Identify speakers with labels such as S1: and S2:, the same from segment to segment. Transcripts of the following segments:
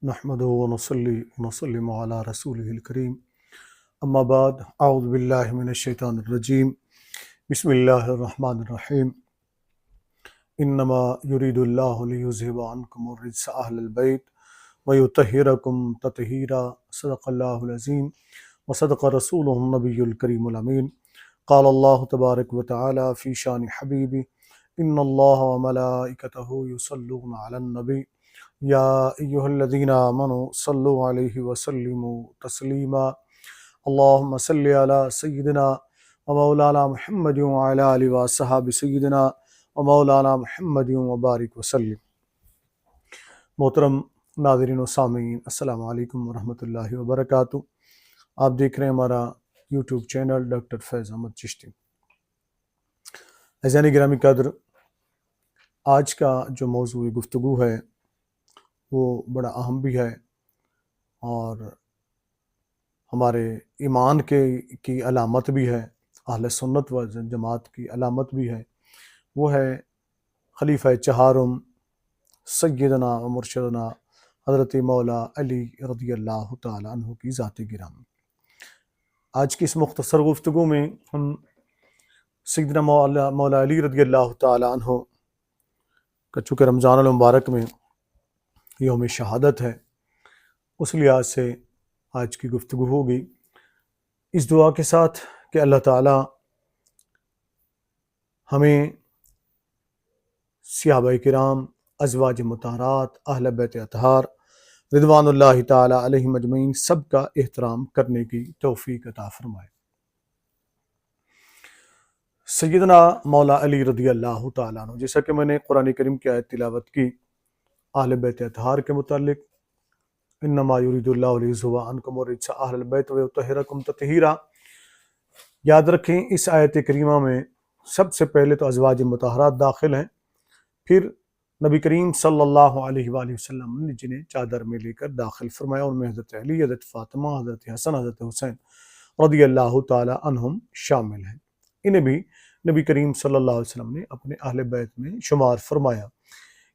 S1: نحمده ونصلي ونسلم على رسوله الكريم اما بعد اعوذ باللہ من الشیطان الرجیم بسم اللہ الرحمن الرحیم انما يريد الله ليذهب عنكم الرجس اهل البيت ويطهركم تطهيرا صدق الله العظیم وصدق رسوله النبی الکریم الامین قال اللہ تبارک وتعالی فی شان حبیبی ان اللہ وملائکته یصلون علی النبی یا ایہا الذین آمنوا صلوا علیہ وسلموا تسلیما اللہم صلی علی سیدنا ومولانا محمد وعلی آلہ وصحابہ سیدنا ومولانا محمد وبارک وسلم۔ محترم ناظرین و سامعین، السلام علیکم ورحمۃ اللہ وبرکاتہ۔ آپ دیکھ رہے ہیں ہمارا یوٹیوب چینل ڈاکٹر فیض احمد چشتی۔ عزیزان گرامی قدر، آج کا جو موضوع گفتگو ہے وہ بڑا اہم بھی ہے اور ہمارے ایمان کی علامت بھی ہے، اہل سنت و جماعت کی علامت بھی ہے۔ وہ ہے خلیفہ چہارم سیدنا و مرشدنا حضرت مولا علی رضی اللہ تعالیٰ عنہ کی ذات گرامی۔ آج کی اس مختصر گفتگو میں ہم سیدنا مولا علی رضی اللہ تعالیٰ عنہ کا چونکہ رمضان المبارک میں یوم شہادت ہے، اس لحاظ سے آج کی گفتگو ہوگی، اس دعا کے ساتھ کہ اللہ تعالیٰ ہمیں صحابہ کرام، ازواج مطہرات، اہل بیت اطہار رضوان اللہ تعالیٰ علیہم اجمعین سب کا احترام کرنے کی توفیق عطا فرمائے۔ سیدنا مولا علی رضی اللہ تعالیٰ عنہ، جیسا کہ میں نے قرآن کریم کی آیت تلاوت کی اہل بیت اطہار کے متعلق، انما یرید اللہ لیذھب عنکم الرجس اہل البیت ویطہرکم تطہیرا، یاد رکھیں اس آیت کریمہ میں سب سے پہلے تو ازواج مطہرات داخل ہیں، پھر نبی کریم صلی اللہ علیہ وآلہ وسلم نے جنہیں چادر میں لے کر داخل فرمایا، ان میں حضرت علی، حضرت فاطمہ، حضرت حسن، حضرت حسین رضی اللہ تعالی عنہم شامل ہیں۔ انہیں بھی نبی کریم صلی اللہ علیہ وسلم نے اپنے اہل بیت میں شمار فرمایا،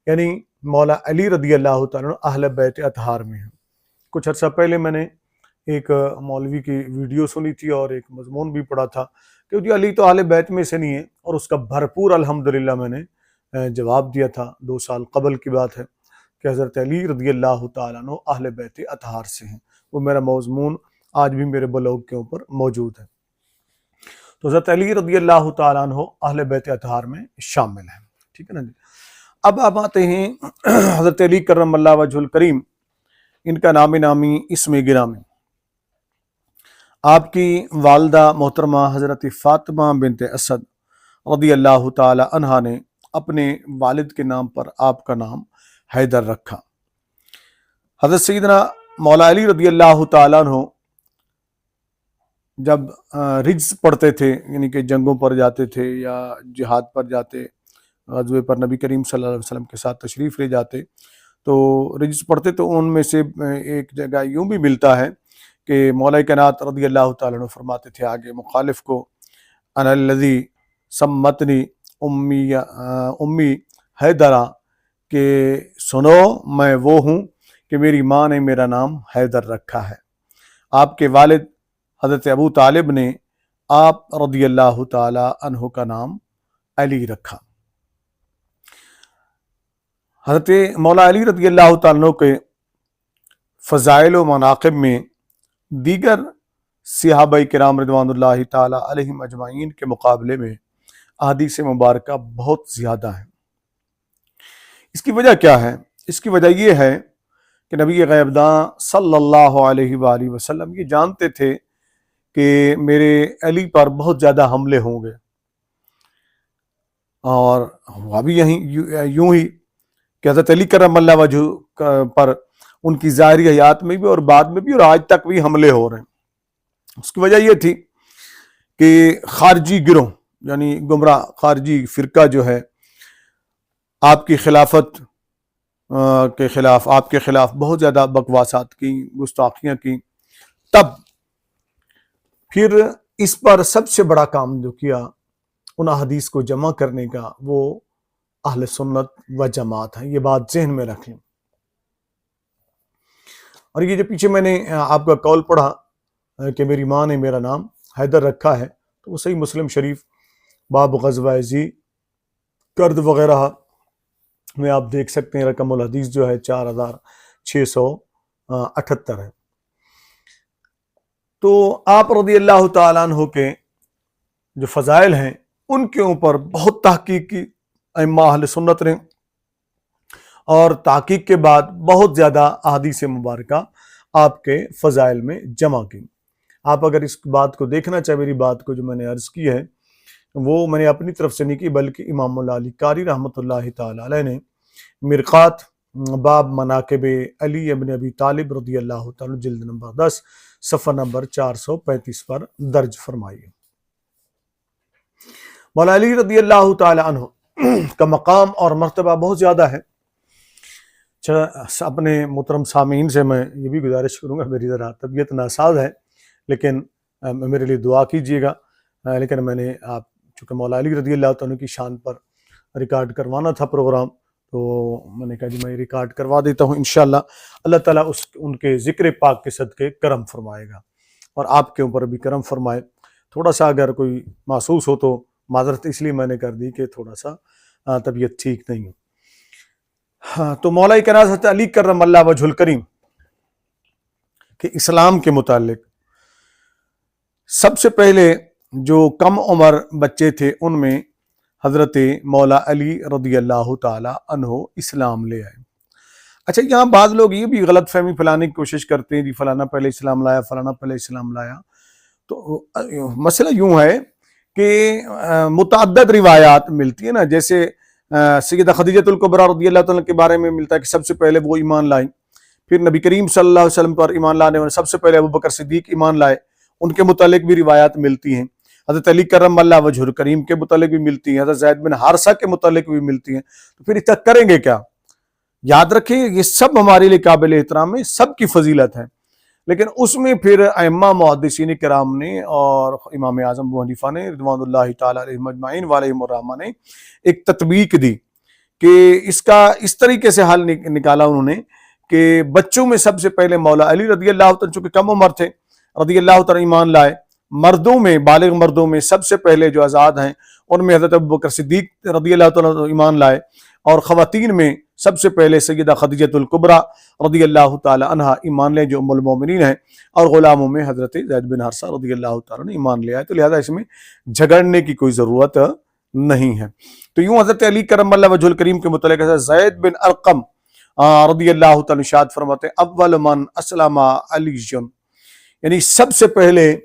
S1: یعنی مولا علی رضی اللہ تعالیٰ عنہ اہل بیت اطہار میں ہیں۔ کچھ عرصہ پہلے میں نے ایک مولوی کی ویڈیو سنی تھی اور ایک مضمون بھی پڑھا تھا کہ جی علی تو اہل بیت میں سے نہیں ہے، اور اس کا بھرپور الحمدللہ میں نے جواب دیا تھا، 2 سال قبل کی بات ہے، کہ حضرت علی رضی اللہ تعالیٰ عنہ اہل بیت اطہار سے ہیں۔ وہ میرا مضمون آج بھی میرے بلاگ کے اوپر موجود ہے۔ تو حضرت علی رضی اللہ تعالیٰ عنہ اہل بیت اطہار میں شامل ہیں، ٹھیک ہے نا جی۔ اب آپ آتے ہیں حضرت علی کرم اللہ وجہ الکریم، ان کا نام نامی اسم گرامی، آپ کی والدہ محترمہ حضرت فاطمہ بنت اسد رضی اللہ تعالی عنہا نے اپنے والد کے نام پر آپ کا نام حیدر رکھا۔ حضرت سیدنا مولا علی رضی اللہ تعالیٰ عنہ جب رجز پڑھتے تھے، یعنی کہ جنگوں پر جاتے تھے یا جہاد پر جاتے، غزوے پر نبی کریم صلی اللہ علیہ وسلم کے ساتھ تشریف لے جاتے تو رجز پڑھتے، تو ان میں سے ایک جگہ یوں بھی ملتا ہے کہ مولا کائنات رضی اللہ تعالیٰ عنہ فرماتے تھے آگے مخالف کو، انا الذی سمتنی امی حیدرہ، کہ سنو میں وہ ہوں کہ میری ماں نے میرا نام حیدر رکھا ہے۔ آپ کے والد حضرت ابو طالب نے آپ رضی اللہ تعالی عنہ کا نام علی رکھا۔ حضرت مولا علی رضی اللہ تعالیٰ عنہ کے فضائل و مناقب میں دیگر صحابہ کرام رضوان اللہ تعالی علیہم اجمعین کے مقابلے میں احادیث مبارکہ بہت زیادہ ہیں۔ اس کی وجہ کیا ہے؟ اس کی وجہ یہ ہے کہ نبی غیب داں صلی اللہ علیہ وآلہ وسلم یہ جانتے تھے کہ میرے علی پر بہت زیادہ حملے ہوں گے، اور ہوا بھی یوں ہی کہ حضرت علی کرم اللہ وجہ پر ان کی ظاہری حیات میں بھی اور بعد میں بھی اور آج تک بھی حملے ہو رہے ہیں۔ اس کی وجہ یہ تھی کہ خارجی گروہ، یعنی گمراہ خارجی فرقہ جو ہے آپ کی خلافت کے خلاف، آپ کے خلاف بہت زیادہ بکواسات کی، گستاخیاں کی، تب پھر اس پر سب سے بڑا کام جو کیا ان احادیث کو جمع کرنے کا، وہ اہل سنت و جماعت ہے۔ یہ بات ذہن میں رکھیں۔ اور یہ جو پیچھے میں نے آپ کا قول پڑھا کہ میری ماں نے میرا نام حیدر رکھا ہے، تو وہ صحیح مسلم شریف باب غزوہ ذی کرد وغیرہ میں آپ دیکھ سکتے ہیں، رقم الحدیث جو ہے 4678 ہے۔ تو آپ رضی اللہ تعالیٰ عنہ کے جو فضائل ہیں ان کے اوپر بہت تحقیق کی ائمہ اہل سنت نے، اور تحقیق کے بعد بہت زیادہ احادیث مبارکہ آپ کے فضائل میں جمع کی۔ آپ اگر اس بات کو دیکھنا چاہیں، میری بات کو جو میں نے عرض کی ہے وہ میں نے اپنی طرف سے نہیں کی، بلکہ امام مولا علی قاری رحمۃ اللہ تعالی علیہ نے مرقات باب مناقب علی ابن ابی طالب رضی اللہ تعالیٰ جلد نمبر 10 صفحہ نمبر 435 پر درج فرمائی ہے۔ مولا علی رضی اللہ تعالی عنہ کا مقام اور مرتبہ بہت زیادہ ہے۔ اپنے محترم سامعین سے میں یہ بھی گزارش کروں گا، میری ذرا طبیعت ناساز ہے، لیکن میرے لیے دعا کیجیے گا۔ لیکن میں نے چونکہ مولا علی رضی اللہ تعالیٰ کی شان پر ریکارڈ کروانا تھا پروگرام، تو میں نے کہا جی میں ریکارڈ کروا دیتا ہوں، انشاءاللہ اللہ تعالیٰ ان کے ذکر پاک کے صدقے کرم فرمائے گا، اور آپ کے اوپر بھی کرم فرمائے۔ تھوڑا سا اگر کوئی محسوس ہو تو معذرت اس لیے میں نے کر دی کہ تھوڑا سا طبیعت ٹھیک نہیں ہو۔ تو مولا کرام حضرت علی کرم اللہ وجہ الکریم کہ اسلام کے متعلق سب سے پہلے جو کم عمر بچے تھے ان میں حضرت مولا علی رضی اللہ تعالی عنہ اسلام لے آئے۔ اچھا، یہاں بعض لوگ یہ بھی غلط فہمی پھیلانے کی کوشش کرتے ہیں، جی فلانا پہلے اسلام لایا، فلانا پہلے اسلام لایا۔ تو مسئلہ یوں ہے کہ متعدد روایات ملتی ہیں نا، جیسے سیدہ خدیجہ الکبریٰ رضی اللہ تعالیٰ کے بارے میں ملتا ہے کہ سب سے پہلے وہ ایمان لائیں، پھر نبی کریم صلی اللہ علیہ وسلم پر ایمان لانے والے سب سے پہلے ابوبکر صدیق ایمان لائے، ان کے متعلق بھی روایات ملتی ہیں۔ حضرت علی کرم اللہ وجہ الکریم کے متعلق بھی ملتی ہیں، حضرت زید بن حارثہ کے متعلق بھی ملتی ہیں۔ تو پھر اس تک کریں گے کیا؟ یاد رکھیں یہ سب ہمارے لیے قابل احترام ہے، سب کی فضیلت ہے، لیکن اس میں پھر ائمہ محدثین کرام نے اور امام اعظم ابو حنیفہ نے رضوان اللہ تعالی علیہم اجمعین وعلیہم الرحمہ نے ایک تطبیق دی کہ اس کا اس طریقے سے حل نکالا انہوں نے کہ بچوں میں سب سے پہلے مولا علی رضی اللہ تعالیٰ چونکہ کم عمر تھے رضی اللہ تعالیٰ ایمان لائے، مردوں میں بالغ مردوں میں سب سے پہلے جو آزاد ہیں ان میں حضرت ابوبکر صدیق رضی اللہ تعالیٰ ایمان لائے، اور خواتین میں سب سے پہلے سیدہ خدیجہ الکبریٰ رضی اللہ تعالی عنہا ایمان لے جو ام المومنین ہیں، اور غلاموں میں حضرت زید بن حارثہ رضی اللہ تعالیٰ نے ایمان لے آئے۔ تو لہذا اس میں جھگڑنے کی کوئی ضرورت نہیں ہے۔ تو یوں حضرت علی کرم اللہ وجہ الکریم کے متعلق حضرت زید بن ارقم رضی اللہ تعالیٰ ارشاد فرماتے ہیں اول من اسلم علی، یعنی سب سے پہلے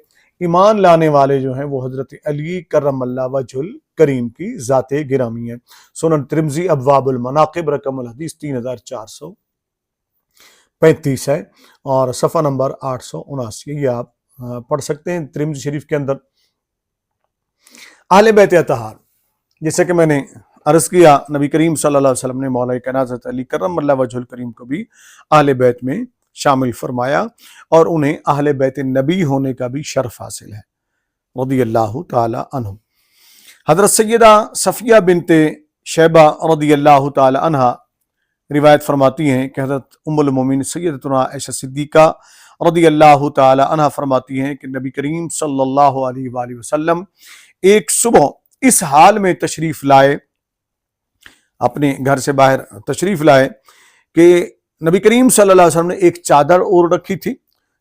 S1: ایمان لانے والے جو ہیں وہ حضرت علی کرم اللہ وجہ الکریم کی ذات گرامی ہے۔ سنن ترمذی ابواب المناقب رقم الحدیث 3435 ہے، اور صفحہ نمبر 879 یہ آپ پڑھ سکتے ہیں ترمذی شریف کے اندر۔ اہل بیت اطہار، جیسے کہ میں نے عرض کیا، نبی کریم صلی اللہ علیہ وسلم نے مولا کائنات حضرت علی کرم اللہ وجہ الکریم کو بھی اہل بیت میں شامل فرمایا، اور انہیں اہل بیت نبی ہونے کا بھی شرف حاصل ہے رضی اللہ تعالی عنہ۔ حضرت سیدہ صفیہ بنت شیبہ رضی اللہ تعالی عنہ روایت فرماتی ہیں کہ حضرت ام المومنین سیدتنا عائشہ صدیقہ رضی اللہ تعالی عنہ فرماتی ہیں کہ نبی کریم صلی اللہ علیہ وآلہ وسلم ایک صبح اس حال میں تشریف لائے، اپنے گھر سے باہر تشریف لائے کہ نبی کریم صلی اللہ علیہ وسلم نے ایک چادر اوڑھ رکھی تھی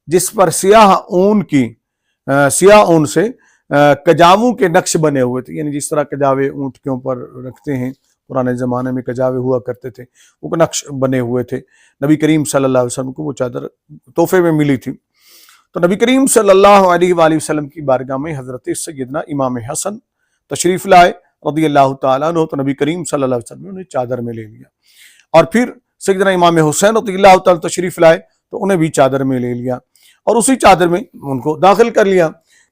S1: جس پر سیاہ اون سے کجاووں کے نقش بنے ہوئے تھے، یعنی جس طرح کجاوے اونٹ کے اوپر رکھتے ہیں، پرانے زمانے میں کجاوے ہوا کرتے تھے، وہ نقش بنے ہوئے تھے۔ نبی کریم صلی اللہ علیہ وسلم کو وہ چادر تحفے میں ملی تھی۔ تو نبی کریم صلی اللہ علیہ وآلہ وسلم کی بارگاہ میں حضرت سیدنا امام حسن تشریف لائے رضی اللہ تعالیٰ عنہ، تو نبی کریم صلی اللہ علیہ وسلم نے انہیں چادر میں لے لیا، اور پھر سیدنا امام حسین رضی اللہ تعالیٰ تشریف لائے تو انہیں بھی چادر میں لے لیا، اور اسی چادر میں ان کو داخل کر لیا۔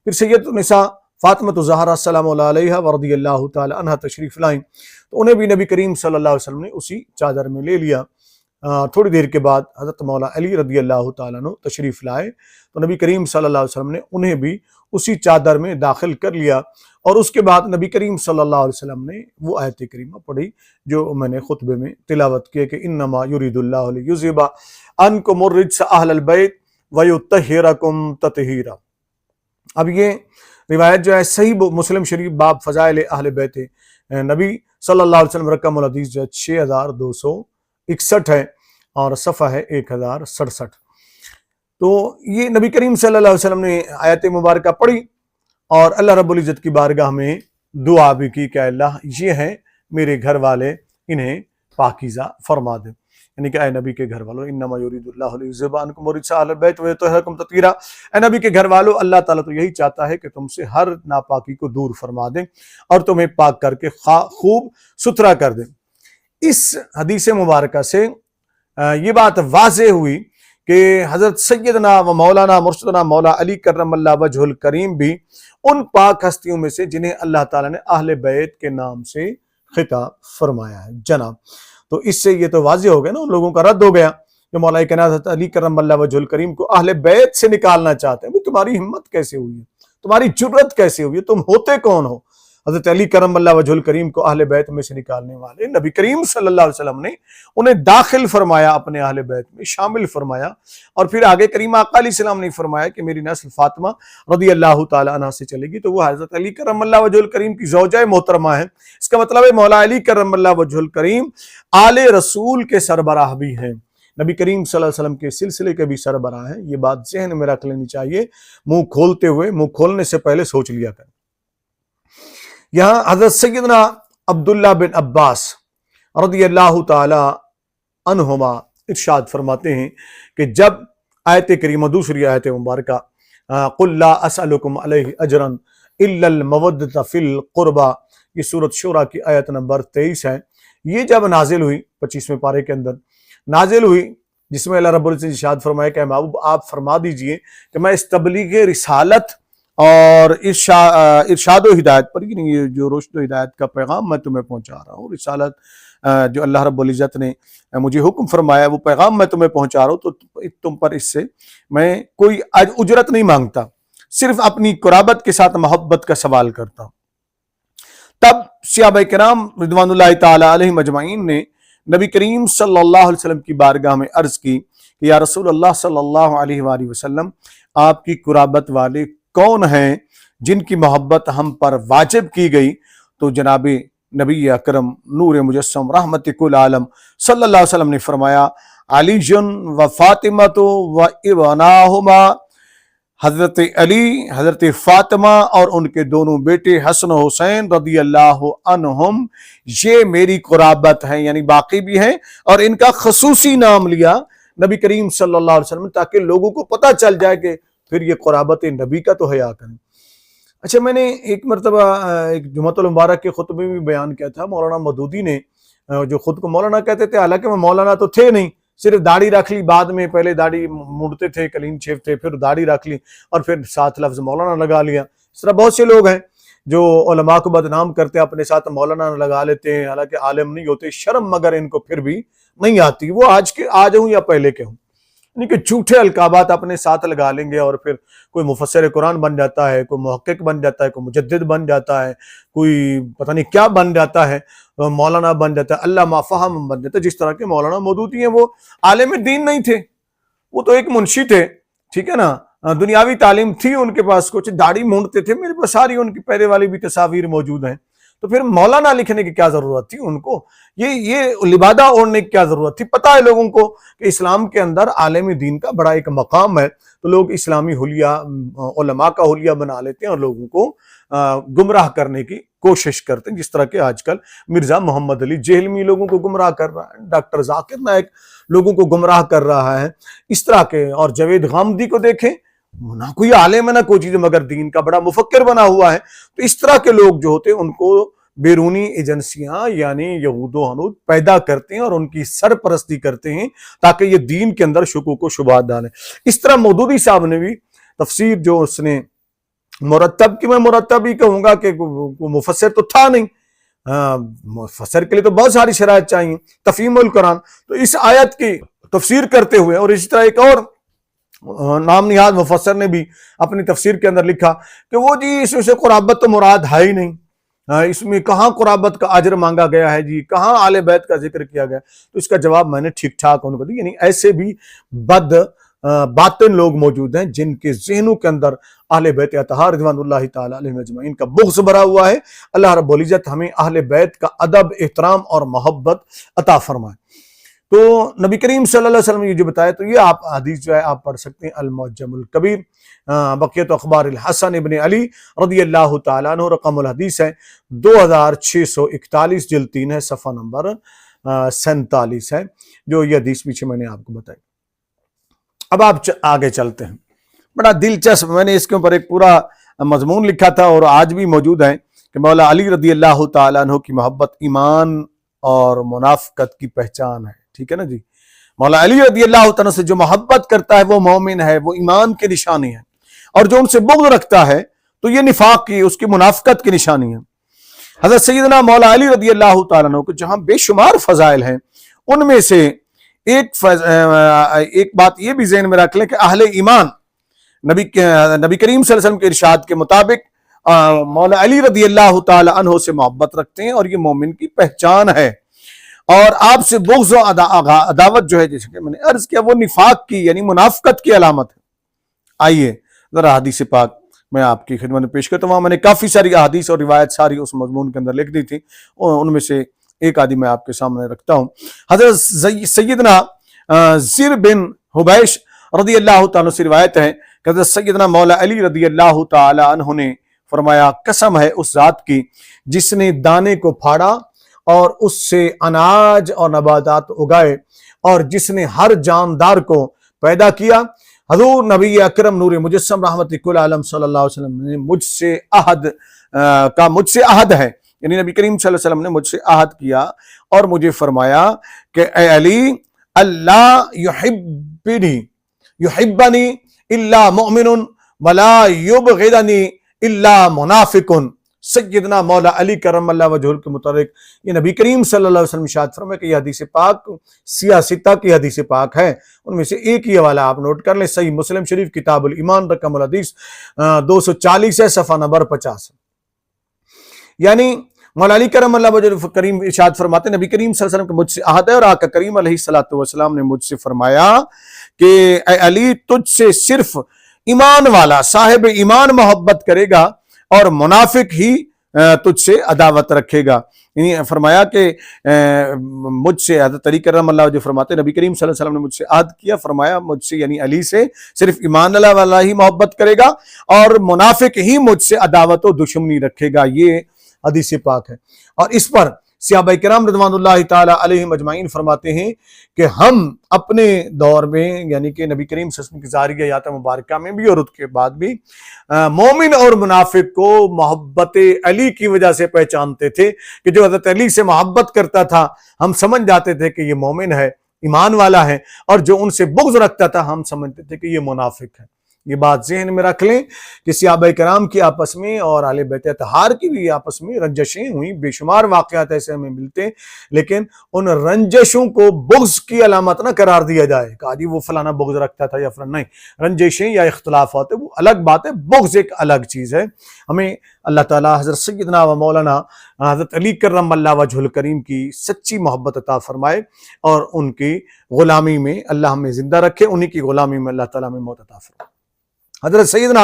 S1: پھر سید النساء فاطمہ الزہرا السلام علیہا ورضی اللہ تعالی عنہا تشریف لائیں تو انہیں بھی نبی کریم صلی اللہ علیہ وسلم نے اسی چادر میں لے لیا۔ تھوڑی دیر کے بعد حضرت مولا علی رضی اللہ تعالیٰ عنہ تشریف لائے تو نبی کریم صلی اللہ علیہ وسلم نے انہیں بھی اسی چادر میں داخل کر لیا، اور اس کے بعد نبی کریم صلی اللہ علیہ وسلم نے وہ آیت کریمہ پڑھی جو میں نے خطبے میں تلاوت کی کہ انما یرید اللہ لیذھب عنکم الرجس اہل البیت ویطہرکم تطہیرا۔ اب یہ روایت جو ہے صحیح مسلم شریف باب فضائل اہل بیت نبی صلی اللہ علیہ وسلم رقم الحدیث جو ہے 6261 ہے اور صفحہ ہے 1067۔ تو یہ نبی کریم صلی اللہ علیہ وسلم نے آیت مبارکہ پڑھی اور اللہ رب العزت کی بارگاہ میں دعا بھی کی کہ اللہ یہ ہیں میرے گھر والے، انہیں پاکیزہ فرما دے، یعنی کہ اے نبی کے گھر والوں انما یرید اللہ لیذھب عنکم الرجس اہل البیت ویطہرکم تطہیرا، اے نبی کے گھر والوں اللہ تعالیٰ تو یہی چاہتا ہے کہ تم سے ہر ناپاکی کو دور فرما دیں اور تمہیں پاک کر کے خوب ستھرا کر دیں۔ اس حدیث مبارکہ سے یہ بات واضح ہوئی کہ حضرت سیدنا و مولانا مرشدنا مولا علی کرم اللہ وجہ الکریم بھی ان پاک ہستیوں میں سے جنہیں اللہ تعالیٰ نے اہل بیت کے نام سے خطاب فرمایا ہے جناب۔ تو اس سے یہ تو واضح ہو گیا نا، ان لوگوں کا رد ہو گیا جو مولا کائنات حضرت علی کرم اللہ وجہ الکریم کو اہل بیت سے نکالنا چاہتے ہیں۔ تمہاری ہمت کیسے ہوئی ہے، تمہاری جرت کیسے ہوئی ہے، تم ہوتے کون ہو حضرت علی کرم اللہ وجہ الکریم کو اہل بیت میں سے نکالنے والے؟ نبی کریم صلی اللہ علیہ وسلم نے انہیں داخل فرمایا، اپنے اہل بیت میں شامل فرمایا، اور پھر آگے کریم آقا علیہ السلام نے فرمایا کہ میری نسل فاطمہ رضی اللہ تعالی عنہ سے چلے گی، تو وہ حضرت علی کرم اللہ وجہ الکریم کی زوجہ محترمہ ہے۔ اس کا مطلب ہے مولا علی کرم اللہ وجہ الکریم آل رسول کے سربراہ بھی ہیں، نبی کریم صلی اللہ علیہ وسلم کے سلسلے کے بھی سربراہ ہیں۔ یہ بات ذہن میں رکھ لینی چاہیے، منہ کھولنے سے پہلے سوچ لیا کریں۔ یہاں حضرت سیدنا عبداللہ بن عباس رضی اللہ تعالی عنہما ارشاد فرماتے ہیں کہ جب آیت کریمہ دوسری آیت مبارکہ قل لا اسألکم علیہ اجرا الا المودۃ فی القربى، یہ سورۃ شورى کی آیت نمبر 23 ہے، یہ جب نازل ہوئی 25ویں پارے کے اندر نازل ہوئی، جس میں اللہ رب العزت نے ارشاد فرمایا کہ محبوب آپ فرما دیجئے کہ میں اس تبلیغ رسالت اور ارشاد و ہدایت پر، یہ جو رشد و ہدایت کا پیغام میں تمہیں پہنچا رہا ہوں، رسالت جو اللہ رب العزت نے مجھے حکم فرمایا وہ پیغام میں تمہیں پہنچا رہا ہوں، تو تم پر اس سے میں کوئی اجرت نہیں مانگتا، صرف اپنی قرابت کے ساتھ محبت کا سوال کرتا ہوں۔ تب صحابہ کرام رضوان اللہ تعالی علیہم اجمعین نے نبی کریم صلی اللہ علیہ وسلم کی بارگاہ میں عرض کی کہ یا رسول اللہ صلی اللہ علیہ وآلہ وسلم، آپ کی قرابت والے کون ہیں جن کی محبت ہم پر واجب کی گئی؟ تو جناب نبی اکرم نور مجسم رحمت کل عالم صلی اللہ علیہ وسلم نے فرمایا علی و فاطمہ و ابناہما، حضرت علی، حضرت فاطمہ اور ان کے دونوں بیٹے حسن و حسین رضی اللہ عنہم، یہ میری قرابت ہیں، یعنی باقی بھی ہیں، اور ان کا خصوصی نام لیا نبی کریم صلی اللہ علیہ وسلم تاکہ لوگوں کو پتہ چل جائے کہ پھر یہ قرابت نبی کا تو حیا کریں۔ اچھا، میں نے ایک مرتبہ ایک جمعۃ المبارک کے خطبے میں بیان کیا تھا، مولانا مودودی نے جو خود کو مولانا کہتے تھے، حالانکہ وہ مولانا تو تھے نہیں، صرف داڑھی رکھ لی، بعد میں پہلے داڑھی مڑتے تھے، کلین شیو تھے، پھر داڑھی رکھ لی اور پھر ساتھ لفظ مولانا لگا لیا۔ اس طرح بہت سے لوگ ہیں جو علماء کو بدنام کرتے ہیں، اپنے ساتھ مولانا لگا لیتے ہیں، حالانکہ عالم نہیں ہوتے، شرم مگر ان کو پھر بھی نہیں آتی، وہ آج ہوں یا پہلے کے ہوں، یعنی کہ جھوٹے القابات اپنے ساتھ لگا لیں گے، اور پھر کوئی مفسر قرآن بن جاتا ہے، کوئی محقق بن جاتا ہے، کوئی مجدد بن جاتا ہے، کوئی پتہ نہیں کیا بن جاتا ہے، مولانا بن جاتا ہے، علامہ فہم بن جاتا ہے۔ جس طرح کے مولانا مودودی ہیں، وہ عالم دین نہیں تھے، وہ تو ایک منشی تھے، ٹھیک ہے نا، دنیاوی تعلیم تھی ان کے پاس، کچھ داڑھی مونڈتے تھے، میرے پاس ساری ان کی پہلے والی بھی تصاویر موجود ہیں، تو پھر مولانا لکھنے کی کیا ضرورت تھی ان کو؟ یہ لبادہ اوڑھنے کی کیا ضرورت تھی؟ پتہ ہے لوگوں کو کہ اسلام کے اندر عالم دین کا بڑا ایک مقام ہے، تو لوگ اسلامی حلیہ، علماء کا حلیہ بنا لیتے ہیں اور لوگوں کو گمراہ کرنے کی کوشش کرتے ہیں، جس طرح کہ آج کل مرزا محمد علی جہلمی لوگوں کو گمراہ کر رہا ہے، ڈاکٹر ذاکر نائک لوگوں کو گمراہ کر رہا ہے، اس طرح کے، اور جاوید غامدی کو دیکھیں، نہ کوئی عالم ہے نہ کوئی چیز مگر دین کا بڑا مفکر بنا ہوا ہے۔ تو اس طرح کے لوگ جو ہوتے ہیں ان کو بیرونی ایجنسیاں یعنی یہود و ہنود پیدا کرتے ہیں اور ان کی سرپرستی کرتے ہیں تاکہ یہ دین کے اندر شکوک و شبہات ڈالیں۔ اس طرح مودودی صاحب نے بھی تفسیر جو اس نے مرتب کی، میں مرتب ہی کہوں گا کہ مفسر تو تھا نہیں، مفسر کے لیے تو بہت ساری شرائط چاہیے، تفہیم القرآن، تو اس آیت کی تفسیر کرتے ہوئے، اور اسی طرح ایک اور نام نہاد مفسر نے بھی اپنی تفسیر کے اندر لکھا کہ وہ جی اس میں سے قرابت تو مراد ہے ہی نہیں، اس میں کہاں قرابت کا اجر مانگا گیا ہے جی، کہاں آل بیت کا ذکر کیا گیا؟ تو اس کا جواب میں نے ٹھیک ٹھاک ان کو دی، یعنی ایسے بھی بد باطن لوگ موجود ہیں جن کے ذہنوں کے اندر اہل بیت اطہار رضوان اللہ تعالی علیہم اجمعین کا بغض بھرا ہوا ہے۔ اللہ رب العزت ہمیں اہل بیت کا ادب، احترام اور محبت عطا فرمائے۔ تو نبی کریم صلی اللہ علیہ وسلم نے یہ جو بتایا، تو یہ آپ حدیث جو ہے آپ پڑھ سکتے ہیں المعجم الکبیر، بقیت اخبار الحسن ابن علی رضی اللہ تعالیٰ عنہ، رقم الحدیث ہے 2641، جلد 3 ہے، صفحہ نمبر 47 ہے، جو یہ حدیث پیچھے میں نے آپ کو بتائی۔ اب آپ آگے چلتے ہیں، بڑا دلچسپ، میں نے اس کے اوپر ایک پورا مضمون لکھا تھا اور آج بھی موجود ہے کہ مولا علی رضی اللہ تعالیٰ عنہ کی محبت ایمان اور منافقت کی پہچان ہے، ٹھیک ہے نا جی۔ مولا علی رضی اللہ تعالیٰ سے جو محبت کرتا ہے وہ مومن ہے، وہ ایمان کی نشانی ہے، اور جو ان سے بغض رکھتا ہے تو یہ نفاق کی، اس کی منافقت کی نشانی ہے۔ حضرت سیدنا مولا علی رضی اللہ تعالیٰ عنہ کو جہاں بے شمار فضائل ہیں، ان میں سے ایک بات یہ بھی ذہن میں رکھ لیں کہ اہل ایمان نبی کریم صلی اللہ علیہ وسلم کے ارشاد کے مطابق مولا علی رضی اللہ تعالی عنہ سے محبت رکھتے ہیں، اور یہ مومن کی پہچان ہے۔ اور آپ سے بغض و عداوت جو ہے، جیسے کہ میں نے عرض کیا، وہ نفاق کی یعنی منافقت کی علامت ہے۔ آئیے ذرا حدیث پاک میں آپ کی خدمت میں پیش کرتا ہوں۔ میں نے کافی ساری احادیث اور روایت ساری اس مضمون کے اندر لکھ دی تھی، ان میں سے ایک آدھی میں آپ کے سامنے رکھتا ہوں۔ حضرت سیدنا زر بن حبیش رضی اللہ تعالیٰ سے روایت ہے کہ حضرت سیدنا مولا علی رضی اللہ تعالیٰ عنہ نے فرمایا، قسم ہے اس ذات کی جس نے دانے کو پھاڑا اور اس سے اناج اور نباتات اگائے، اور جس نے ہر جاندار کو پیدا کیا، حضور نبی اکرم نور مجسم رحمت کل عالم صلی اللہ علیہ وسلم نے مجھ سے عہد ہے، یعنی نبی کریم صلی اللہ علیہ وسلم نے مجھ سے عہد کیا اور مجھے فرمایا کہ اے علی، اللہ یحبنی الا مؤمن ولا یبغضنی الا منافق۔ سیدنا مولا علی کرم اللہ وجہہ کے متعلق یہ نبی کریم صلی اللہ علیہ وسلم ارشاد فرمایا کہ یہ حدیث پاک سیاستہ کی حدیث پاک ہے، ان میں سے ایک ہی حوالہ آپ نوٹ کر لیں، صحیح مسلم شریف کتاب الایمان، رقم الحدیث 240 ہے، صفحہ نمبر 50۔ یعنی مولا علی کرم اللہ وجہ کریم ارشاد فرماتے ہیں، نبی کریم صلی اللہ علیہ وسلم کے مجھ سے عہد ہے، اور آقا کریم علیہ الصلوۃ والسلام نے مجھ سے فرمایا کہ اے علی، تجھ سے صرف ایمان والا صاحب ایمان محبت کرے گا اور منافق ہی تجھ سے عداوت رکھے گا۔ یعنی فرمایا کہ مجھ سے، حضرت علی کرم اللہ وجہ فرماتے ہیں، نبی کریم صلی اللہ علیہ وسلم نے مجھ سے عہد کیا، فرمایا مجھ سے یعنی علی سے صرف ایمان والا ہی محبت کرے گا اور منافق ہی مجھ سے عداوت و دشمنی رکھے گا۔ یہ حدیث پاک ہے، اور اس پر صحابہ کرام رضوان اللہ تعالی علیہم اجمعین فرماتے ہیں کہ ہم اپنے دور میں، یعنی کہ نبی کریم صلی اللہ علیہ وسلم کی ظاہری حیات مبارکہ میں بھی اور اس کے بعد بھی، مومن اور منافق کو محبت علی کی وجہ سے پہچانتے تھے کہ جو حضرت علی سے محبت کرتا تھا ہم سمجھ جاتے تھے کہ یہ مومن ہے، ایمان والا ہے، اور جو ان سے بغض رکھتا تھا ہم سمجھتے تھے کہ یہ منافق ہے۔ یہ بات ذہن میں رکھ لیں کہ صحابہ کرام کی آپس میں اور اہل بیت اطہار کی بھی آپس میں رنجشیں ہوئیں، بے شمار واقعات ایسے ہمیں ملتے ہیں، لیکن ان رنجشوں کو بغض کی علامت نہ قرار دیا جائے کہ جی وہ فلانا بغض رکھتا تھا یا فلانا، نہیں، رنجشیں یا اختلافات وہ الگ بات ہے، بغض ایک الگ چیز ہے۔ ہمیں اللہ تعالیٰ حضرت سیدنا و مولانا حضرت علی کرم اللہ وجہ الکریم کی سچی محبت عطا فرمائے، اور ان کی غلامی میں اللہ ہمیں زندہ رکھے، انہی کی غلامی میں اللہ تعالیٰ ہمیں موت عطا فرمائے۔ حضرت سیدنا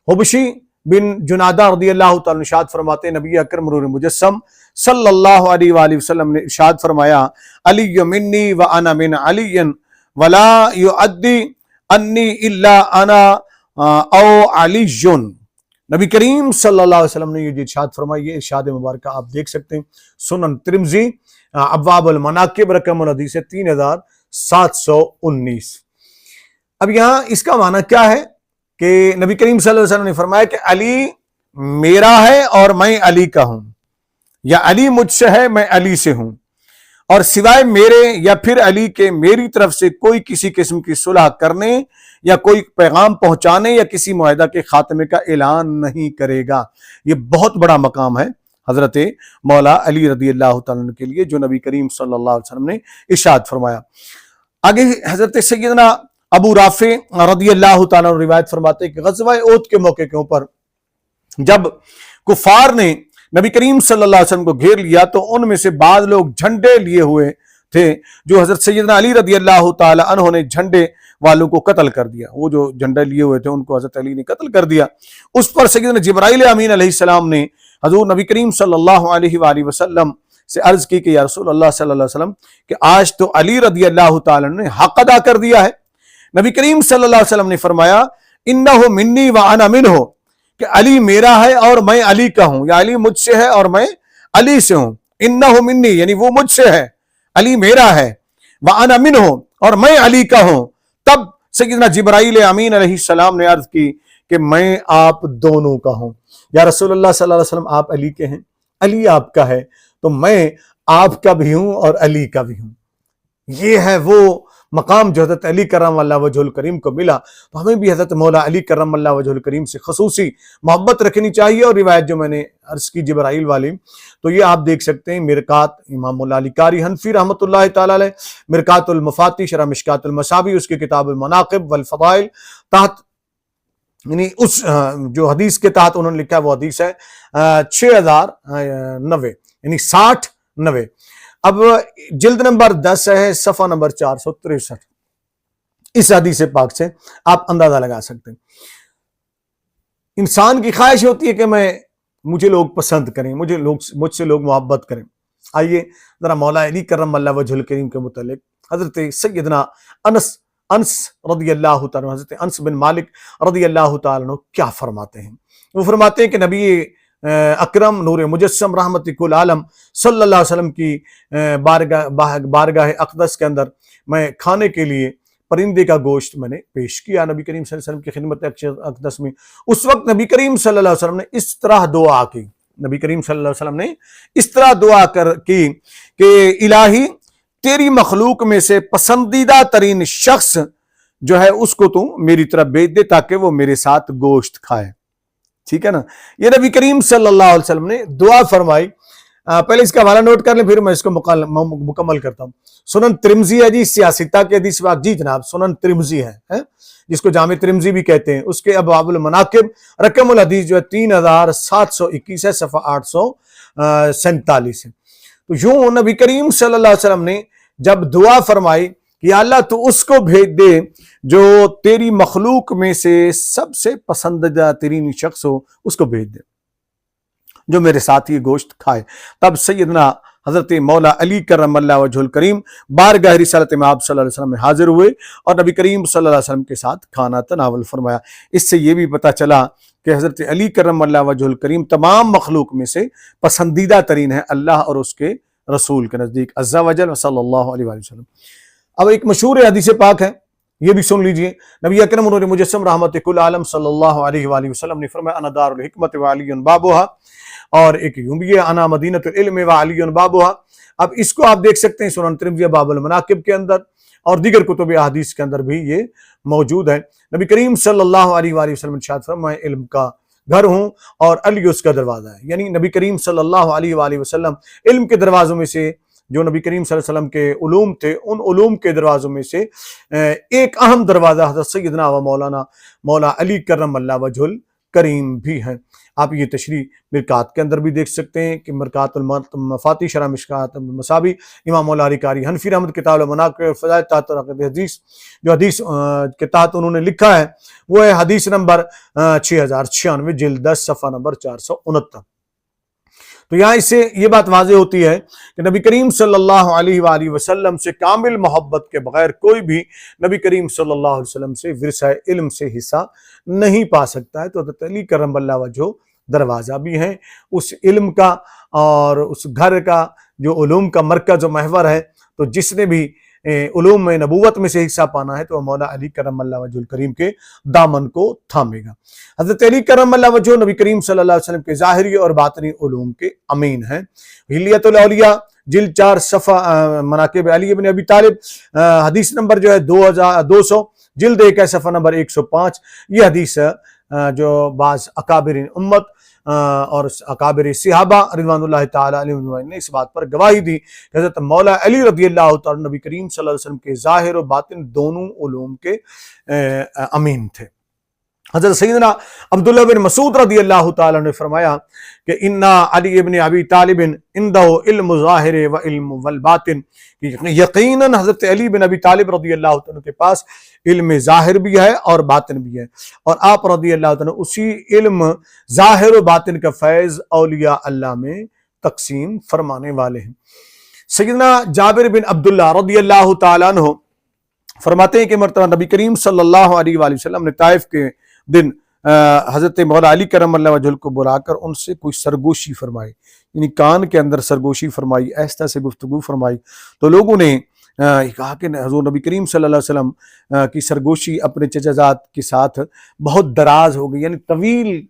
S1: حبشی بن جنادہ رضی اللہ تعالیٰ ارشاد فرماتے ہیں، نبی اکرم نور مجسم صلی اللہ علیہ وآلہ وسلم نے ارشاد فرمایا، علی منی و انا من علی ولا یعدی انی الا انا او علی۔ نبی کریم صلی اللہ علیہ وسلم نے یہ ارشاد فرمایا، یہ ارشاد مبارکہ آپ دیکھ سکتے ہیں سنن ترمذی ابواب المناقب، رقم الحدیث 3719۔ اب یہاں اس کا معنی کیا ہے کہ نبی کریم صلی اللہ علیہ وسلم نے فرمایا کہ علی میرا ہے اور میں علی کا ہوں، یا علی مجھ سے ہے میں علی سے ہوں، اور سوائے میرے یا پھر علی کے میری طرف سے کوئی کسی قسم کی صلح کرنے یا کوئی پیغام پہنچانے یا کسی معاہدہ کے خاتمے کا اعلان نہیں کرے گا۔ یہ بہت بڑا مقام ہے حضرت مولا علی رضی اللہ تعالیٰ عنہ کے لیے، جو نبی کریم صلی اللہ علیہ وسلم نے ارشاد فرمایا۔ آگے حضرت سیدنا ابو رافع رضی اللہ تعالیٰ عنہ روایت فرماتے ہیں کہ غزوہ احد کے موقع کے اوپر جب کفار نے نبی کریم صلی اللہ علیہ وسلم کو گھیر لیا تو ان میں سے بعض لوگ جھنڈے لیے ہوئے تھے جو حضرت سیدنا علی رضی اللہ تعالی عنہ نے جھنڈے والوں کو قتل کر دیا. وہ جو جھنڈے لیے ہوئے تھے ان کو حضرت علی نے قتل کر دیا. اس پر سیدنا جبرائیل امین علیہ السلام نے حضور نبی کریم صلی اللہ علیہ وآلہ وسلم سے عرض کی کہ یا رسول اللہ صلی اللہ علیہ وسلم کہ آج تو علی رضی اللہ تعالی عنہ نے حق ادا کر دیا ہے. نبی کریم صلی اللہ علیہ وسلم نے فرمایا انہ منی وانا منہ کہ علی میرا ہے اور میں علی کا ہوں, یا علی مجھ سے ہے اور میں علی سے ہوں. انہ منی یعنی وہ مجھ سے ہے, علی میرا ہے, وانا منہ اور میں علی کا ہوں. تب سیدنا جبرائیل امین علیہ السلام نے عرض کی کہ میں آپ دونوں کا ہوں. یا رسول اللہ صلی اللہ علیہ وسلم آپ علی کے ہیں, علی آپ کا ہے, تو میں آپ کا بھی ہوں اور علی کا بھی ہوں. یہ ہے وہ مقام جو حضرت علی کرم اللہ وجہ الکریم کو ملا. تو ہمیں بھی حضرت مولا علی کرم اللہ وجہ الکریم سے خصوصی محبت رکھنی چاہیے. اور روایت جو میں نے عرض کی جبرائیل والی, تو یہ آپ دیکھ سکتے ہیں مرکات امام مولا علی قاری حنفی رحمۃ اللہ تعالی علیہ, مرکات المفاتی شرح مشکات المصابیح اس کی کتاب المناقب والفضائل تحت یعنی اس جو حدیث کے تحت انہوں نے لکھا ہے وہ حدیث ہے 6090 یعنی 6090. اب جلد نمبر 10 ہے, صفحہ نمبر 463. اس حدیث پاک سے آپ اندازہ لگا سکتے ہیں. انسان کی خواہش ہوتی ہے کہ مجھے لوگ پسند کریں, مجھ سے لوگ محبت کریں. آئیے ذرا مولا علی کرم اللہ وجہ الکریم کے متعلق حضرت سیدنا انس رضی اللہ تعالیٰ, حضرت انس بن مالک رضی اللہ تعالیٰ کیا فرماتے ہیں. وہ فرماتے ہیں کہ نبی اکرم نور مجسم رحمت کل عالم صلی اللہ علیہ وسلم کی بارگاہ اقدس کے اندر میں کھانے کے لیے پرندے کا گوشت میں نے پیش کیا نبی کریم صلی اللہ علیہ وسلم کی خدمت اقدس میں. اس وقت نبی کریم صلی اللہ علیہ وسلم نے اس طرح دعا کی, نبی کریم صلی اللہ علیہ وسلم نے اس طرح دعا کی کہ الہی تیری مخلوق میں سے پسندیدہ ترین شخص جو ہے اس کو تو میری طرف بھیج دے تاکہ وہ میرے ساتھ گوشت کھائے. ٹھیک ہے نا, یہ نبی کریم صلی اللہ علیہ وسلم نے دعا فرمائی. پہلے اس کا حوالہ نوٹ کر لیں پھر میں اس کو مکمل کرتا ہوں. سنن ترمذی ہے جی, سیاستہ کے حدیث پاک جی جناب, سنن ترمذی ہے جس کو جامع ترمذی بھی کہتے ہیں. اس کے ابواب المناقب رقم الحدیث جو ہے 3721 ہے, صفحہ 847 ہے. تو یوں نبی کریم صلی اللہ علیہ وسلم نے جب دعا فرمائی کہ یا اللہ تو اس کو بھیج دے جو تیری مخلوق میں سے سب سے پسندیدہ ترین شخص ہو, اس کو بھیج دے جو میرے ساتھ یہ گوشت کھائے. تب سیدنا حضرت مولا علی کرم اللہ وجہ الکریم بارگاہ رسالت مآب صلی اللہ علیہ وسلم میں حاضر ہوئے اور نبی کریم صلی اللہ علیہ وسلم کے ساتھ کھانا تناول فرمایا. اس سے یہ بھی پتہ چلا کہ حضرت علی کرم اللہ وجہ الکریم تمام مخلوق میں سے پسندیدہ ترین ہے اللہ اور اس کے رسول کے نزدیک عز و جل صلی اللہ علیہ وسلم. اب ایک مشہور حدیث پاک ہے, یہ بھی سن لیجئے. نبی اکرم نور مجسم رحمت کل عالم صلی اللہ علیہ وآلہ وسلم نے فرمایا انا دار الحکمت وعلی بابها, اور ایک یوں بھی ہے انا مدینۃ العلم وعلی بابها. اب اس کو آپ دیکھ سکتے ہیں سنن ترمذی باب المناقب کے اندر اور دیگر کتب احادیث کے اندر بھی یہ موجود ہے. نبی کریم صلی اللہ علیہ وآلہ وسلم ارشاد فرمایا میں علم کا گھر ہوں اور علی اس کا دروازہ ہے. یعنی نبی کریم صلی اللہ علیہ وآلہ وسلم علم کے دروازوں میں سے جو نبی کریم صلی اللہ علیہ وسلم کے علوم تھے, ان علوم کے دروازوں میں سے ایک اہم دروازہ حضرت سیدنا و مولانا مولا علی کرم اللہ وجہ الکریم بھی ہے. آپ یہ تشریح مرکات کے اندر بھی دیکھ سکتے ہیں کہ مرکات المفاتی شرح مشکات المصابیح امام مولا علی قاری حنفی رحمت کتاب المناقب فضائل تحت حدیث جو حدیث کے تحت انہوں نے لکھا ہے وہ ہے حدیث نمبر 6096 جلد 10 صفحہ نمبر 469. تو یہاں اس سے یہ بات واضح ہوتی ہے کہ نبی کریم صلی اللہ علیہ وآلہ وسلم سے کامل محبت کے بغیر کوئی بھی نبی کریم صلی اللہ علیہ وسلم سے ورثہ علم سے حصہ نہیں پا سکتا ہے. تو حضرت علی کرم اللہ وجہ دروازہ بھی ہے اس علم کا اور اس گھر کا جو علوم کا مرکز و محور ہے. تو جس نے بھی علوم میں نبوت میں سے حصہ پانا ہے تو وہ مولا علی کرم اللہ وجہ الکریم کے دامن کو تھامے گا. حضرت علی کرم اللہ وجہ نبی کریم صلی اللہ علیہ وسلم کے ظاہری اور باطنی علوم کے امین ہیں. حلیت الاولیاء جلد 4 صفحہ مناقب علی بن ابی طالب حدیث نمبر جو ہے 2200 جلد 1 صفحہ نمبر 105. یہ حدیث جو بعض اکابرین امت اور اکابر صحابہ رضوان اللہ تعالی علیہم نے اس بات پر گواہی دی کہ حضرت مولا علی رضی اللہ تعالی نبی کریم صلی اللہ علیہ وسلم کے ظاہر و باطن دونوں علوم کے امین تھے۔ حضرت سیدنا عبداللہ بن مسعود رضی اللہ تعالیٰ نے فرمایا کہ انا علی ابن ابی طالب عنده علم ظاہر و علم والباطن، یقیناً حضرت علی بن ابی طالب رضی اللہ تعالیٰ کے پاس علم ظاہر بھی ہے اور باطن بھی ہے، اور آپ رضی اللہ تعالیٰ اسی علم ظاہر و باطن کا فیض اولیاء اللہ میں تقسیم فرمانے والے ہیں۔ سیدنا جابر بن عبداللہ رضی اللہ تعالیٰ عنہ فرماتے ہیں کہ مرتبہ نبی کریم صلی اللہ علیہ وآلہ وسلم نے طائف کے دن حضرت مولا علی کرم اللہ وجہہ کو بلا کر ان سے کوئی سرگوشی فرمائی، یعنی کان کے اندر سرگوشی فرمائی، ایسا سے گفتگو فرمائی۔ تو لوگوں نے کہا کہ حضور نبی کریم صلی اللہ علیہ وسلم کی سرگوشی اپنے چچا زاد کے ساتھ بہت دراز ہو گئی، یعنی طویل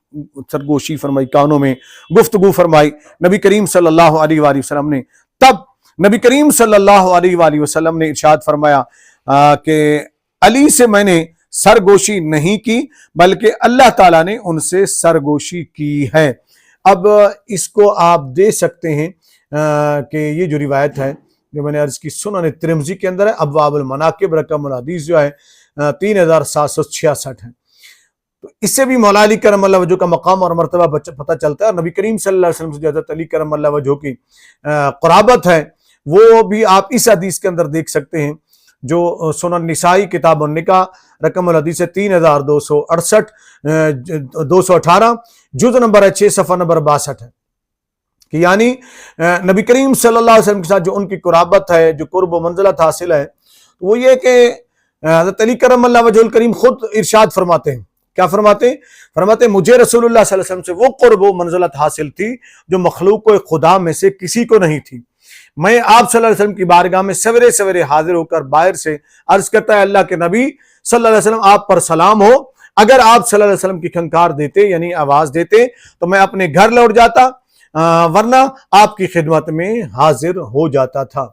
S1: سرگوشی فرمائی، کانوں میں گفتگو فرمائی نبی کریم صلی اللہ علیہ وآلہ وسلم نے۔ تب نبی کریم صلی اللہ علیہ وآلہ وسلم نے ارشاد فرمایا کہ علی سے میں نے سرگوشی نہیں کی بلکہ اللہ تعالیٰ نے ان سے سرگوشی کی ہے۔ اب اس کو آپ دے سکتے ہیں کہ یہ جو روایت ہے جو میں نے عرض کی سنن ترمذی کے اندر ہے، ابواب المناقب رقم الحدیث جو ہے 3766 ہے۔ تو اس سے بھی مولا علی کرم اللہ وجہہ کا مقام اور مرتبہ پتہ چلتا ہے۔ نبی کریم صلی اللہ علیہ وسلم سے حضرت علی کرم اللہ وجہہ کی قرابت ہے، وہ بھی آپ اس حدیث کے اندر دیکھ سکتے ہیں جو سنن نسائی کتاب النکاح رقم الحدیث 3268 218 جز نمبر 6 صفحہ نمبر 62 ہے کہ یعنی نبی کریم صلی اللہ علیہ وسلم کے ساتھ جو ان کی قرابت ہے، جو قرب و منزلت حاصل ہے، وہ یہ کہ حضرت علی کرم اللہ وجہ الکریم خود ارشاد فرماتے ہیں، کیا فرماتے ہیں؟ فرماتے ہیں مجھے رسول اللہ صلی اللہ علیہ وسلم سے وہ قرب و منزلت حاصل تھی جو مخلوق کو خدا میں سے کسی کو نہیں تھی۔ میں آپ صلی اللہ علیہ وسلم کی بارگاہ میں سویرے سویرے حاضر ہو کر باہر سے عرض کرتا ہے اللہ کے نبی صلی اللہ علیہ وسلم آپ پر سلام ہو، اگر آپ صلی اللہ علیہ وسلم کی کھنکار دیتے یعنی آواز دیتے تو میں اپنے گھر لوٹ جاتا، ورنہ آپ کی خدمت میں حاضر ہو جاتا تھا۔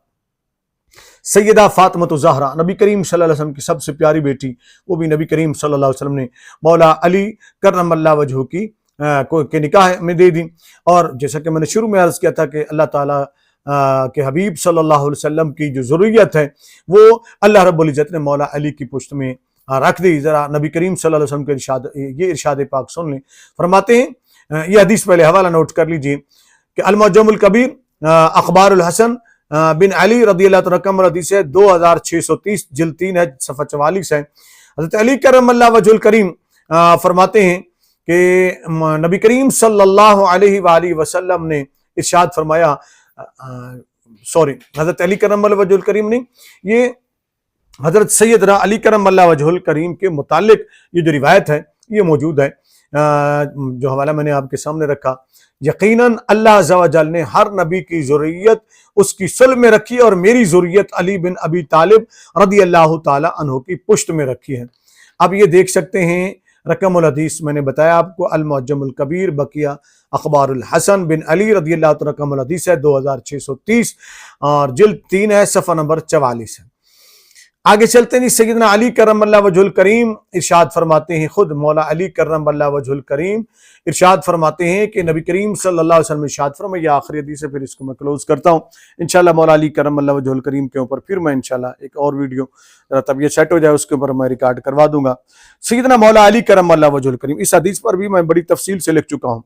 S1: سیدہ فاطمہ الزہرا نبی کریم صلی اللہ علیہ وسلم کی سب سے پیاری بیٹی، وہ بھی نبی کریم صلی اللہ علیہ وسلم نے مولا علی کرم اللہ وجہہ کی نکاح میں دے دی، اور جیسا کہ میں نے شروع میں عرض کیا تھا کہ اللہ تعالیٰ کہ حبیب صلی اللہ علیہ وسلم کی جو ضروریت ہے وہ اللہ رب العزت نے مولا علی کی پشت میں رکھ دی۔ ذرا نبی کریم صلی اللہ علیہ وسلم کے یہ ارشاد پاک سن لیں۔ فرماتے ہیں، یہ حدیث پہلے حوالہ نوٹ کر لیجئے کہ المعجم الکبیر اخبار الحسن بن علی رضی اللہ عنہ رقم حدیث ہے 2630 جلد 3 ہے صفحہ 44 ہے۔ حضرت علی کرم اللہ وجہ الکریم فرماتے ہیں کہ نبی کریم صلی اللہ علیہ وآلہ وسلم نے ارشاد فرمایا، حضرت علی کرم اللہ وجہ الکریم نے، یہ حضرت سیدنا علی کرم اللہ وجہ الکریم کے متعلق یہ جو روایت ہے یہ موجود ہے، جو حوالہ میں نے آپ کے سامنے رکھا۔ یقیناً اللہ عز و جل نے ہر نبی کی ذریت اس کی صلب میں رکھی اور میری ذریت علی بن ابی طالب رضی اللہ تعالی عنہ کی پشت میں رکھی ہے۔ اب یہ دیکھ سکتے ہیں رقم الحدیث میں نے بتایا آپ کو، المعجم الکبیر بقیہ اخبار الحسن بن علی رضی اللہ عنہ رقم الحدیث ہے 2630 اور جلد 3 ہے صفحہ نمبر 44 ہے۔ آگے چلتے ہیں، سیدنا علی کرم اللہ وجہ الکریم ارشاد فرماتے ہیں، خود مولا علی کرم اللہ وجہ الکریم ارشاد فرماتے ہیں کہ نبی کریم صلی اللہ علیہ وسلم ارشاد فرمایا، یہ آخری حدیث ہے، پھر اس کو میں کلوز کرتا ہوں انشاءاللہ۔ مولا علی کرم اللہ وجہ الکریم کے اوپر پھر میں انشاءاللہ ایک اور ویڈیو طبیعت سیٹ ہو جائے اس کے اوپر میں ریکارڈ کروا دوں گا۔ سیدنا مولا علی کرم اللہ وجہ الکریم، اس حدیث پر بھی میں بڑی تفصیل سے لکھ چکا ہوں۔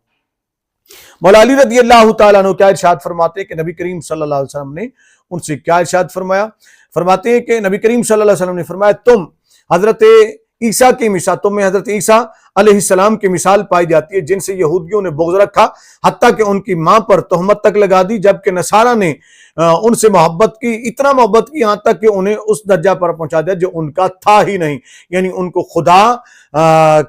S1: مولا علی رضی اللہ تعالیٰ عنہ کیا ارشاد فرماتے ہیں کہ نبی کریم صلی اللہ علیہ وسلم نے ان سے کیا ارشاد فرمایا؟ فرماتے ہیں کہ نبی کریم صلی اللہ علیہ وسلم نے فرمایا، تم حضرت عیسیٰ کی مثال، تم میں حضرت عیسیٰ علیہ السلام کی مثال پائی جاتی ہے جن سے یہودیوں نے بغض رکھا، حتیٰ کہ ان کی ماں پر تہمت تک لگا دی، جبکہ نصارہ نے ان سے محبت کی، اتنا محبت کی یہاں تک کہ انہیں اس درجہ پر پہنچا دیا جو ان کا تھا ہی نہیں، یعنی ان کو خدا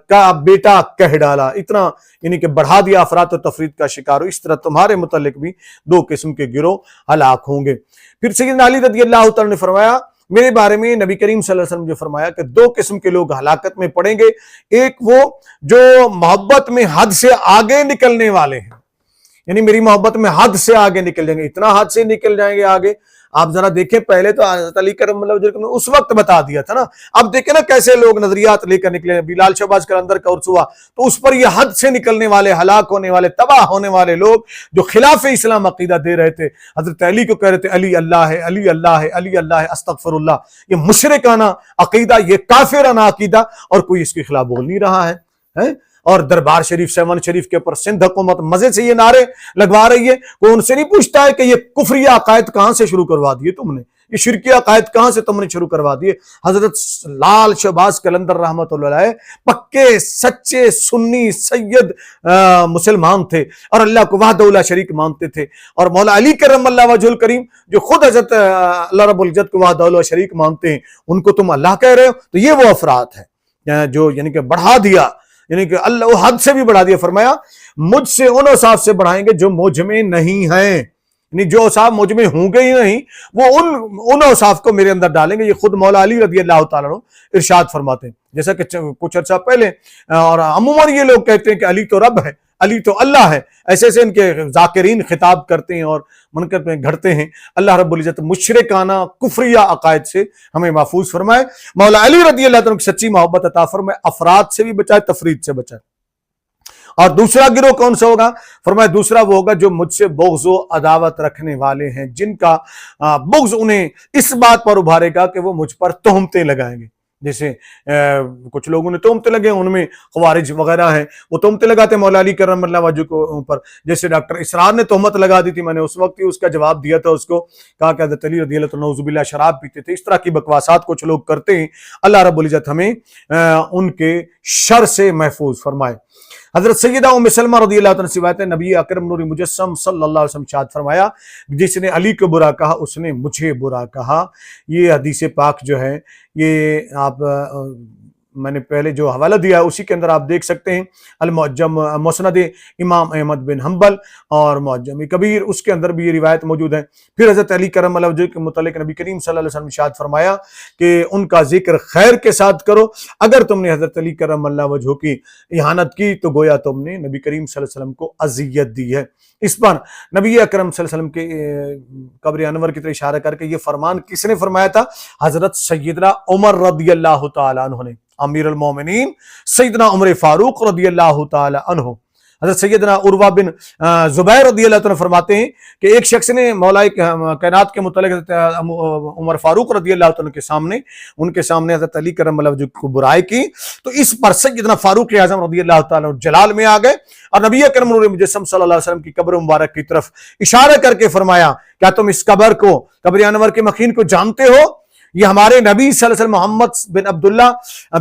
S1: کا بیٹا کہہ ڈالا، اتنا یعنی کہ بڑھا دیا، افراط و تفرید کا شکار ہو۔ اس طرح تمہارے متعلق بھی 2 قسم کے گروہ ہلاک ہوں گے۔ پھر سیدنا علی رضی اللہ تعالیٰ نے فرمایا میرے بارے میں، نبی کریم صلی اللہ علیہ وسلم جو فرمایا کہ 2 قسم کے لوگ ہلاکت میں پڑیں گے، ایک وہ جو محبت میں حد سے آگے نکلنے والے ہیں، یعنی میری محبت میں حد سے آگے نکل جائیں گے، اتنا حد سے نکل جائیں گے آگے، آپ ذرا دیکھیں پہلے تو حضرت علی کرم اللہ وجہہ نے اس وقت بتا دیا تھا نا، اب دیکھیں نا کیسے لوگ نظریات لے کر نکلے. بلال شہباز قلندر کا عرس ہوا تو اس پر یہ حد سے نکلنے والے، ہلاک ہونے والے، تباہ ہونے والے لوگ جو خلاف اسلام عقیدہ دے رہے تھے، حضرت علی کو کہہ رہے تھے علی اللہ ہے، علی اللہ ہے، علی اللہ ہے، استغفر اللہ. یہ مشرکانہ عقیدہ، یہ کافرانہ عقیدہ، اور کوئی اس کے خلاف بول نہیں رہا ہے. اور دربار شریف، سیون شریف کے اوپر سندھ حکومت مزے سے یہ نعرے لگوا رہی ہے. کوئی ان سے نہیں پوچھتا ہے کہ یہ کفری عقائد کہاں سے شروع کروا دیے تم نے، یہ شرکی عقائد کہاں سے تم نے شروع کروا دیے. حضرت لال شہباز قلندر رحمۃ اللہ علیہ پکے سچے سنی سید مسلمان تھے اور اللہ کو وحدہ لا شریک مانتے تھے. اور مولا علی کرم اللہ وجہ الکریم جو خود حضرت اللہ رب العزت کو وحدہ لا شریک مانتے ہیں، ان کو تم اللہ کہہ رہے ہو. تو یہ وہ افراد ہیں جو یعنی کہ بڑھا دیا، یعنی کہ اللہ وہ حد سے بھی بڑھا دیا. فرمایا مجھ سے ان اوصاف سے بڑھائیں گے جو مجھ میں نہیں ہیں، یعنی جو اوصاف مجھ میں ہوں گے ہی نہیں وہ ان اوصاف کو میرے اندر ڈالیں گے. یہ خود مولا علی رضی اللہ تعالیٰ عنہ ارشاد فرماتے ہیں. جیسا کہ کچھ عرصہ پہلے اور عموماً یہ لوگ کہتے ہیں کہ علی تو رب ہے، علی تو اللہ ہے، ایسے ایسے ان کے ذاکرین خطاب کرتے ہیں اور منکر میں گھڑتے ہیں. اللہ رب العزت مشرکانہ کفریہ عقائد سے ہمیں محفوظ فرمائے. مولا علی رضی اللہ عنہ کی سچی محبت عطا فرمائے، افراد سے بھی بچائے، تفرید سے بچائے. اور دوسرا گروہ کون سا ہوگا؟ فرمایا دوسرا وہ ہوگا جو مجھ سے بغض و عداوت رکھنے والے ہیں، جن کا بغض انہیں اس بات پر ابھارے گا کہ وہ مجھ پر تہمتیں لگائیں گے. جیسے کچھ لوگوں نے تہمتیں لگے، ان میں خوارج وغیرہ ہیں، وہ تہمتیں لگاتے ہیں مولا علی کرم اللہ وجہ کو اوپر. جیسے ڈاکٹر اسرار نے تہمت لگا دی تھی، میں نے اس وقت ہی اس کا جواب دیا تھا، اس کو کہا کہ حضرت علی رضی اللہ عنہ نعوذ باللہ شراب پیتے تھے. اس طرح کی بکواسات کچھ لوگ کرتے ہیں. اللہ رب العزت ہمیں ان کے شر سے محفوظ فرمائے. حضرت سیدہ ام سلمہ رضی اللہ عنہ سے روایت ہے، نبی اکرم نور مجسم صلی اللہ علیہ وسلم ارشاد فرمایا جس نے علی کو برا کہا اس نے مجھے برا کہا. یہ حدیث پاک جو ہے یہ آپ میں نے پہلے جو حوالہ دیا ہے اسی کے اندر آپ دیکھ سکتے ہیں، المعجم مسند امام احمد بن حنبل اور معجم کبیر، اس کے اندر بھی یہ روایت موجود ہے. پھر حضرت علی کرم اللہ وجہ کے متعلق نبی کریم صلی اللہ علیہ وسلم ارشاد فرمایا کہ ان کا ذکر خیر کے ساتھ کرو، اگر تم نے حضرت علی کرم اللہ وجہ کی اہانت کی تو گویا تم نے نبی کریم صلی اللہ علیہ وسلم کو اذیت دی ہے. اس پر نبی اکرم صلی اللہ علیہ وسلم کے قبر انور کی طرف اشارہ کر کے یہ فرمان کس نے فرمایا تھا؟ حضرت سیدنا عمر رضی اللہ تعالیٰ عنہ نے، امیر المومنین سیدنا عمر فاروق رضی اللہ تعالی عنہ. حضرت سیدنا عروہ بن زبیر رضی اللہ عنہ فرماتے ہیں کہ ایک شخص نے مولا کائنات کے متعلق حضرت عمر فاروق رضی اللہ عنہ کے سامنے، ان کے سامنے حضرت علی کرم اللہ وجہ کو برائی کی، تو اس پر سیدنا فاروق اعظم رضی اللہ تعالی عنہ جلال میں آ گئے اور نبی اکرم نور مجسم صلی اللہ علیہ وسلم کی قبر مبارک کی طرف اشارہ کر کے فرمایا کیا تم اس قبر کو، قبر انور کے مخین کو جانتے ہو؟ یہ ہمارے نبی صلی اللہ علیہ وسلم محمد بن عبداللہ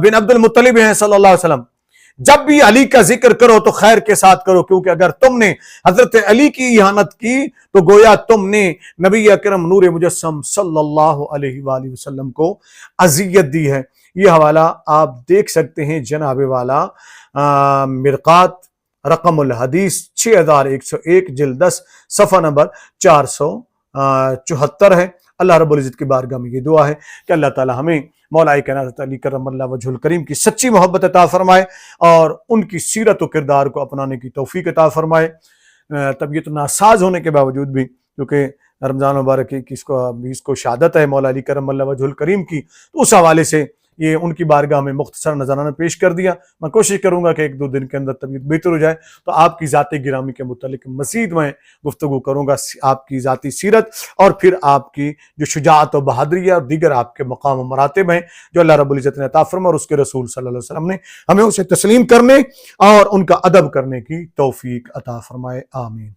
S1: بن عبد المطلب ہیں صلی اللہ علیہ وسلم. جب بھی علی کا ذکر کرو تو خیر کے ساتھ کرو، کیونکہ اگر تم نے حضرت علی کی اہانت کی تو گویا تم نے نبی اکرم نور مجسم صلی اللہ علیہ وآلہ وسلم کو اذیت دی ہے. یہ حوالہ آپ دیکھ سکتے ہیں جناب والا مرقات رقم الحدیث 6101 جلد 10 صفحہ نمبر 474 ہے. اللہ رب العزت کی بارگاہ میں یہ دعا ہے کہ اللہ تعالی ہمیں مولا کائنات علی کرم اللہ وجہ الکریم کی سچی محبت عطا فرمائے اور ان کی سیرت و کردار کو اپنانے کی توفیق عطا فرمائے. طبیعت ناساز ہونے کے باوجود بھی، کیونکہ رمضان مبارک کی اس کو شہادت ہے مولا علی کرم اللہ وجہ الکریم کی، تو اس حوالے سے یہ ان کی بارگاہ میں مختصر نذرانہ پیش کر دیا. میں کوشش کروں گا کہ 1-2 دن کے اندر طبیعت بہتر ہو جائے تو آپ کی ذاتی گرامی کے متعلق مزید میں گفتگو کروں گا، آپ کی ذاتی سیرت اور پھر آپ کی جو شجاعت و بہادری ہے اور دیگر آپ کے مقام و مراتب ہیں جو اللہ رب العزت نے عطا فرمایا اور اس کے رسول صلی اللہ علیہ وسلم نے ہمیں اسے تسلیم کرنے اور ان کا ادب کرنے کی توفیق عطا فرمائے. آمین.